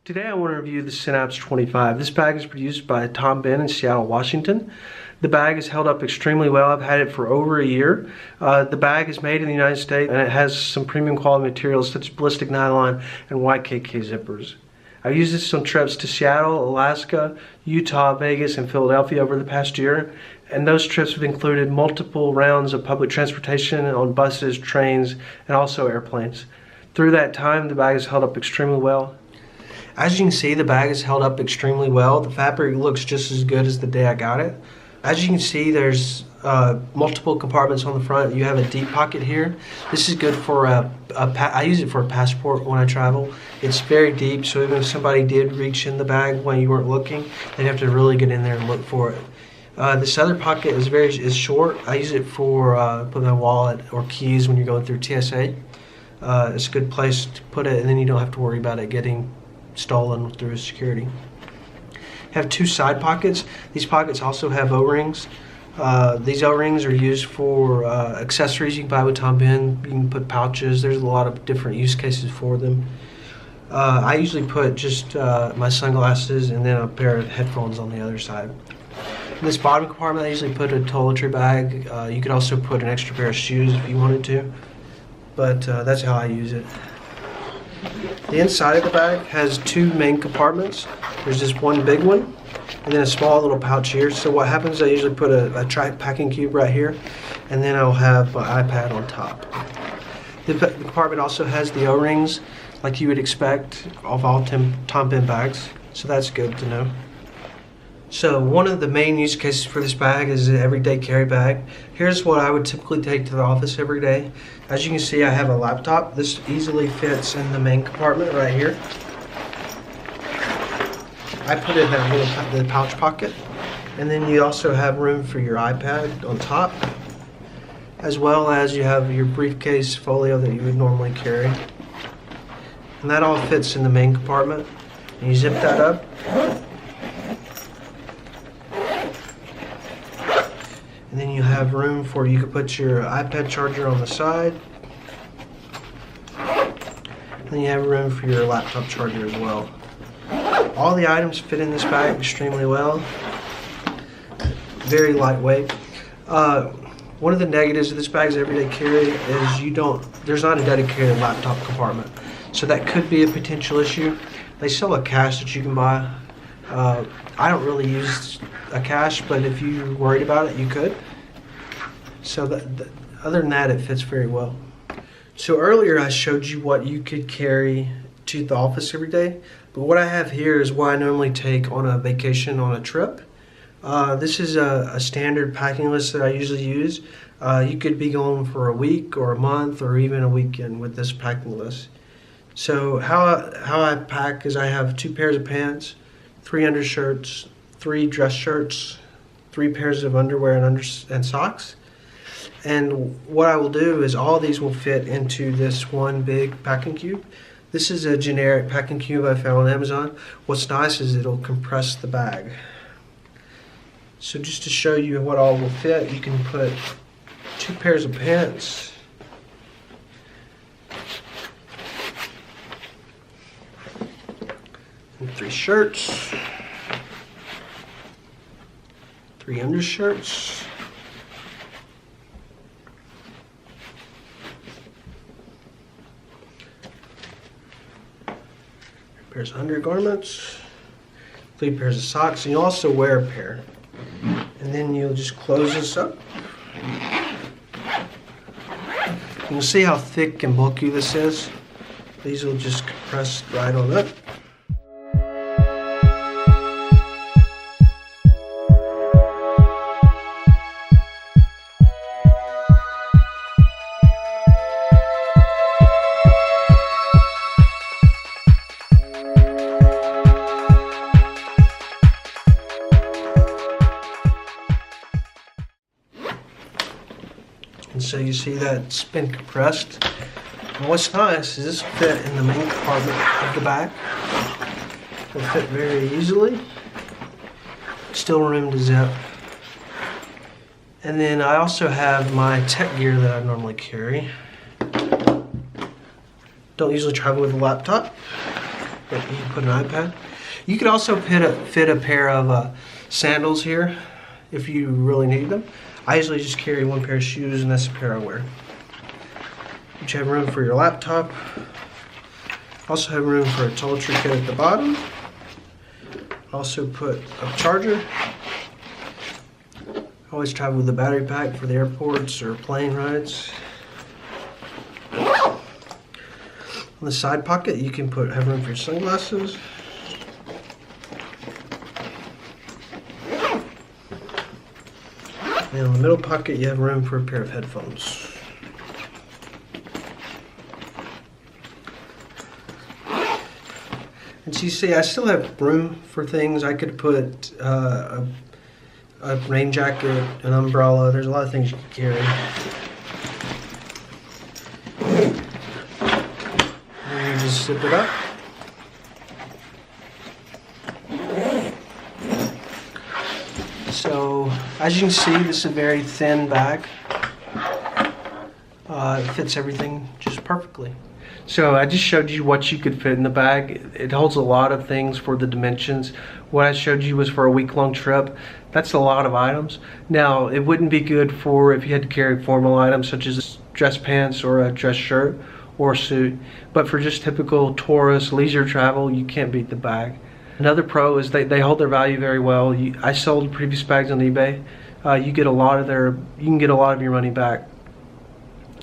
Today I want to review the Synapse 25. This bag is produced by Tom Bihn in Seattle, Washington. The bag is held up extremely well. I've had it for over a year. The bag is made in the United States and it has some premium quality materials such as ballistic nylon and YKK zippers. I've used this on trips to Seattle, Alaska, Utah, Vegas, and Philadelphia over the past year. And those trips have included multiple rounds of public transportation on buses, trains, and also airplanes. Through that time, the bag is held up extremely well. As you can see, the bag is held up extremely well. The fabric looks just as good as the day I got it. As you can see, there's multiple compartments on the front. You have a deep pocket here. This is good for I use it for a passport when I travel. It's very deep, so even if somebody did reach in the bag when you weren't looking, they'd have to really get in there and look for it. This other pocket is short. I use it for put my wallet or keys when you're going through TSA. It's a good place to put it, and then you don't have to worry about it getting stolen through security. Have two side pockets. These pockets also have O-rings. These O-rings are used for accessories you can buy with Tom Bihn. You can put pouches. There's a lot of different use cases for them. I usually put just my sunglasses and then a pair of headphones on the other side. In this bottom compartment, I usually put a toiletry bag. You could also put an extra pair of shoes if you wanted to, but that's how I use it. The inside of the bag has two main compartments. There's just one big one and then a small little pouch here. So what happens, I usually put a packing cube right here, and then I'll have my iPad on top. The compartment also has the O-rings like you would expect of all Tom Bihn bags, so that's good to know. So one of the main use cases for this bag is an everyday carry bag. Here's what I would typically take to the office every day. As you can see, I have a laptop. This easily fits in the main compartment right here. I put it in that little pouch pocket. And then you also have room for your iPad on top, as well as you have your briefcase folio that you would normally carry. And that all fits in the main compartment. And you zip that up. And then you have room for, you could put your iPad charger on the side. And then you have room for your laptop charger as well. All the items fit in this bag extremely well. Very lightweight. One of the negatives of this bag's everyday carry is there's not a dedicated laptop compartment. So that could be a potential issue. They sell a cache that you can buy. I don't really use a cache, but if you're worried about it, you could. So other than that, it fits very well. So earlier I showed you what you could carry to the office every day, but what I have here is what I normally take on a vacation on a trip. This is a standard packing list that I usually use. You could be going for a week or a month or even a weekend with this packing list. So how I pack is I have 2 pairs of pants, 3 undershirts, 3 dress shirts, 3 pairs of underwear and socks. And what I will do is all these will fit into this one big packing cube. This is a generic packing cube I found on Amazon. What's nice is it'll compress the bag. So just to show you what all will fit, you can put 2 pairs of pants, and 3 shirts, 3 undershirts, pairs of undergarments, 3 pairs of socks, and you also wear a pair. And then you'll just close this up. You can see how thick and bulky this is. These will just compress right on up. And so you see that it's been compressed. And what's nice is this will fit in the main compartment of the bag. It'll fit very easily. Still room to zip. And then I also have my tech gear that I normally carry. Don't usually travel with a laptop. that you can put an iPad. You could also fit a pair of sandals here if you really need them. I usually just carry one pair of shoes, and that's the pair I wear. You have room for your laptop. Also have room for a toiletry kit at the bottom. Also put a charger. Always travel with a battery pack for the airports or plane rides. On the side pocket, you can have room for your sunglasses. And in the middle pocket, you have room for a pair of headphones. And so you see, I still have room for things. I could put a rain jacket, an umbrella. There's a lot of things you can carry. And you just zip it up. So, as you can see, this is a very thin bag. It fits everything just perfectly. So I just showed you what you could fit in the bag. It holds a lot of things for the dimensions. What I showed you was for a week-long trip. That's a lot of items. Now, it wouldn't be good for if you had to carry formal items such as dress pants or a dress shirt or a suit. But for just typical tourist leisure travel, you can't beat the bag. Another pro is they hold their value very well. I sold previous bags on eBay. You can get a lot of your money back.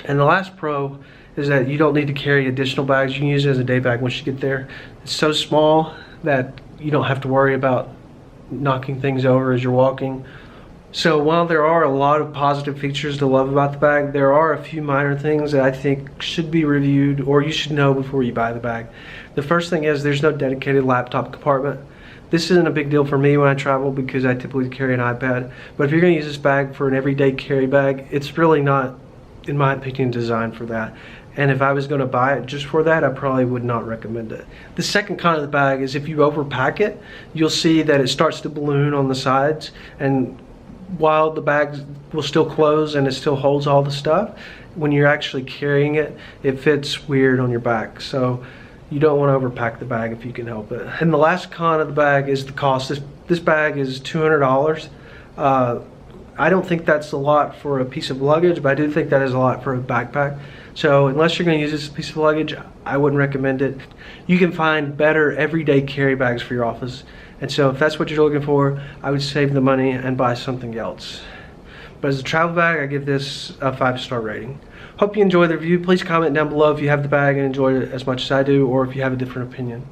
And the last pro is that you don't need to carry additional bags. You can use it as a day bag once you get there. It's so small that you don't have to worry about knocking things over as you're walking. So while there are a lot of positive features to love about the bag, there are a few minor things that I think should be reviewed or you should know before you buy the bag. The first thing is there's no dedicated laptop compartment. This isn't a big deal for me when I travel because I typically carry an iPad. But if you're going to use this bag for an everyday carry bag, it's really not, in my opinion, designed for that. And if I was going to buy it just for that, I probably would not recommend it. The second con of the bag is if you overpack it, you'll see that it starts to balloon on the sides. And while the bag will still close and it still holds all the stuff, when you're actually carrying it, it fits weird on your back. So you don't want to overpack the bag if you can help it. And the last con of the bag is the cost. This bag is $200. I don't think that's a lot for a piece of luggage, but I do think that is a lot for a backpack. So unless you're going to use this piece of luggage, I wouldn't recommend it. You can find better everyday carry bags for your office. And so if that's what you're looking for, I would save the money and buy something else. But as a travel bag, I give this a 5-star rating. Hope you enjoyed the review. Please comment down below if you have the bag and enjoyed it as much as I do, or if you have a different opinion.